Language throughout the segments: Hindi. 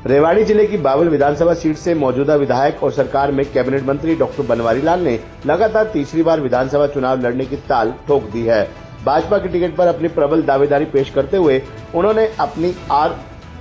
रेवाड़ी जिले की बावल विधानसभा सीट से मौजूदा विधायक और सरकार में कैबिनेट मंत्री डॉक्टर बनवारी लाल ने लगातार तीसरी बार विधानसभा चुनाव लड़ने की ताल ठोक दी है। भाजपा के टिकट पर अपनी प्रबल दावेदारी पेश करते हुए उन्होंने अपनी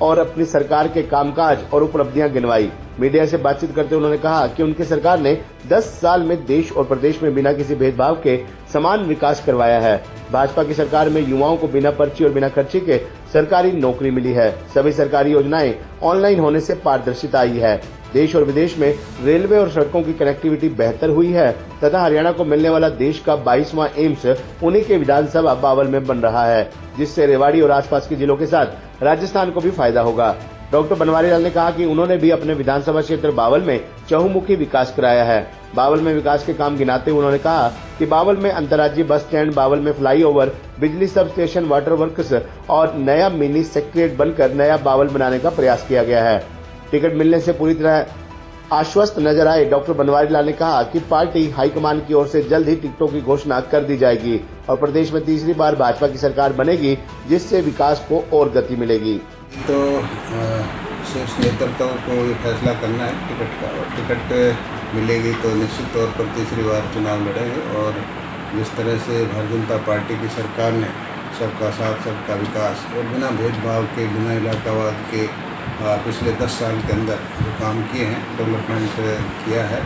और अपनी सरकार के कामकाज और उपलब्धियां गिनवाई। मीडिया से बातचीत करते उन्होंने कहा कि उनकी सरकार ने 10 साल में देश और प्रदेश में बिना किसी भेदभाव के समान विकास करवाया है। भाजपा की सरकार में युवाओं को बिना पर्ची और बिना खर्चे के सरकारी नौकरी मिली है। सभी सरकारी योजनाएं ऑनलाइन होने से पारदर्शिता आई है। देश और विदेश में रेलवे और सड़कों की कनेक्टिविटी बेहतर हुई है तथा हरियाणा को मिलने वाला देश का 22वां एम्स उन्हीं के विधानसभा बावल में बन रहा है, जिससे रेवाड़ी और आसपास के जिलों के साथ राजस्थान को भी फायदा होगा। डॉक्टर बनवारी लाल ने कहा कि उन्होंने भी अपने विधानसभा क्षेत्र बावल में चहुमुखी विकास कराया है। बावल में विकास के काम गिनाते हुए उन्होंने कहा कि बावल में अंतर्राज्यीय बस स्टैंड, बावल में फ्लाईओवर, बिजली सब स्टेशन, वाटर वर्क्स और नया मिनी सेक्रेटरीट बनकर नया बावल बनाने का प्रयास किया गया है। टिकट मिलने से पूरी तरह आश्वस्त नजर आए डॉक्टर बनवारी लाल ने कहा कि पार्टी हाईकमान की ओर से जल्द ही टिकटों की घोषणा कर दी जाएगी और प्रदेश में तीसरी बार भाजपा की सरकार बनेगी, जिससे विकास को और गति मिलेगी। तो शीर्ष नेतृत्व को ये फैसला करना है टिकट का, और टिकट मिलेगी तो निश्चित तौर पर तीसरी बार चुनाव लड़ेंगे। और जिस तरह से भारतीय जनता पार्टी की सरकार ने सबका साथ, सबका विकास और बिना भेदभाव के, बिना इलाकावाद के पिछले 10 साल के अंदर जो काम किए हैं, डेवलपमेंट किया है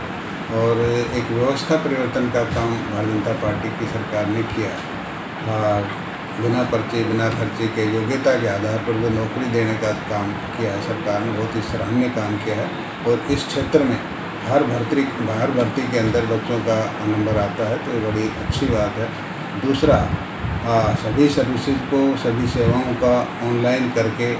और एक व्यवस्था परिवर्तन का काम भारतीय जनता पार्टी की सरकार ने किया है। बिना पर्चे, बिना खर्चे के योग्यता के आधार पर जो नौकरी देने का काम किया है सरकार ने, बहुत ही सराहनीय काम किया है। और इस क्षेत्र में हर भर्ती के अंदर बच्चों का नंबर आता है, तो ये बड़ी अच्छी बात है। दूसरा, सभी सर्विसेज को, सभी सेवाओं का ऑनलाइन करके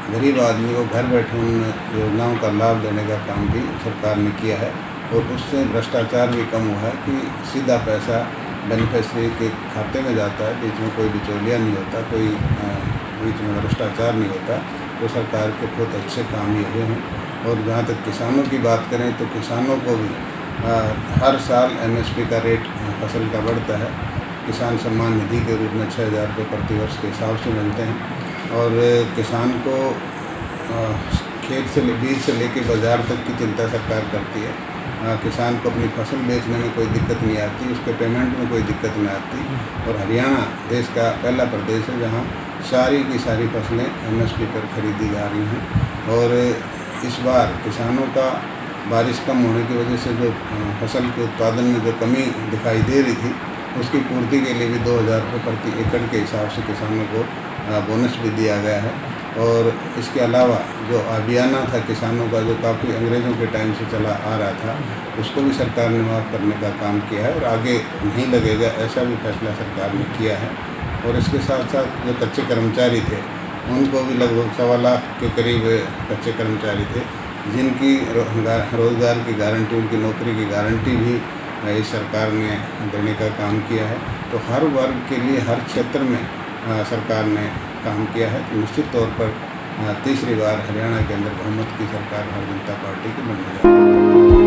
गरीब आदमी को घर बैठे उन योजनाओं का लाभ देने का काम भी सरकार ने किया है। और उससे भ्रष्टाचार भी कम हुआ है कि सीधा पैसा बेनिफिशरी के खाते में जाता है, बीच में कोई बिचौलिया नहीं होता, कोई बीच में भ्रष्टाचार नहीं होता। तो सरकार के बहुत अच्छे काम ये हुए हैं। और जहाँ तक किसानों की बात करें तो किसानों को भी हर साल MSP का रेट फसल का बढ़ता है। किसान सम्मान निधि के रूप में 6,000 रुपये प्रति वर्ष के हिसाब से मिलते हैं। और किसान को खेत से बीज से लेकर बाज़ार तक की चिंता सरकार करती है। किसान को अपनी फसल बेचने में कोई दिक्कत नहीं आती, उसके पेमेंट में कोई दिक्कत नहीं आती। और हरियाणा देश का पहला प्रदेश है जहां सारी की सारी फसलें MSP पर खरीदी जा रही हैं। और इस बार किसानों का बारिश कम होने की वजह से जो फसल के उत्पादन में जो कमी दिखाई दे रही थी, उसकी पूर्ति के लिए भी 2,000 रुपये प्रति एकड़ के हिसाब से किसानों को बोनस भी दिया गया है। और इसके अलावा जो अभियाना था किसानों का, जो काफ़ी अंग्रेज़ों के टाइम से चला आ रहा था, उसको भी सरकार ने माफ़ करने का काम किया है और आगे नहीं लगेगा, ऐसा भी फैसला सरकार ने किया है। और इसके साथ साथ जो कच्चे कर्मचारी थे, उनको भी लगभग 1.25 लाख के करीब कच्चे कर्मचारी थे, जिनकी रोज़गार की गारंटी, उनकी नौकरी की गारंटी भी इस सरकार ने देने का काम किया है। तो हर वर्ग के लिए, हर क्षेत्र में सरकार ने काम किया है। तो निश्चित तौर पर तीसरी बार हरियाणा के अंदर बहुमत की सरकार भारतीय जनता पार्टी की बनने जा रही है।